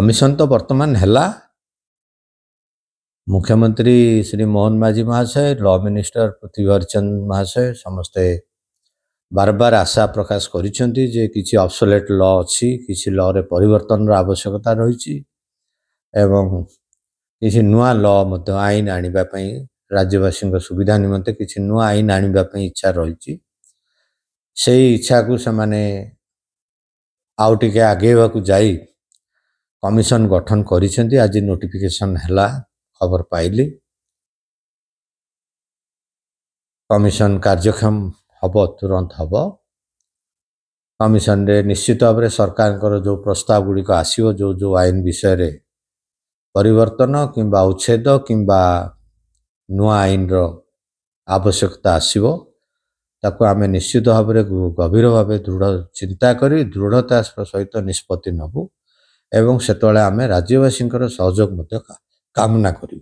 Commission तो वर्तमान है मुख्यमंत्री श्री मोहन माझी महाशय लॉ मिनिस्टर पृथ्वी हरिचंद महाशय समस्ते बार बार आशा प्रकाश करिसेंती जे किछि ऑब्सोलेट लॉ अछि किछि लॉ रे परिवर्तन रो आवश्यकता रहिछि एवं किछि नुआ लॉ मध्ये आईन आनिबा पई राज्यवासी सुविधा निमंते किछि नुआ आईन आनिबा पई इच्छा रहिछि सेही इच्छा को से माने आउ टिके आगेवा को जाई कमिशन गठन करिसेंती आज नोटिफिकेशन हला खबर पाइली कमिशन कार्यक्षम हब तुरंत हब कमिशन रे निश्चित भाव सरकार जो प्रस्ताव गुड़िक आसो जो जो आईन विषय रे परिवर्तन किंबा उच्छेद किंबा नुआ आईन रो आवश्यकता आसीबो ताको आमे निश्चित भाव गभीर भाव दृढ़ चिंता करी दृढ़ता सहित निष्पत्ति नबू एवं सेतले आमे राज्यवासी सहयोग कामना करूँ।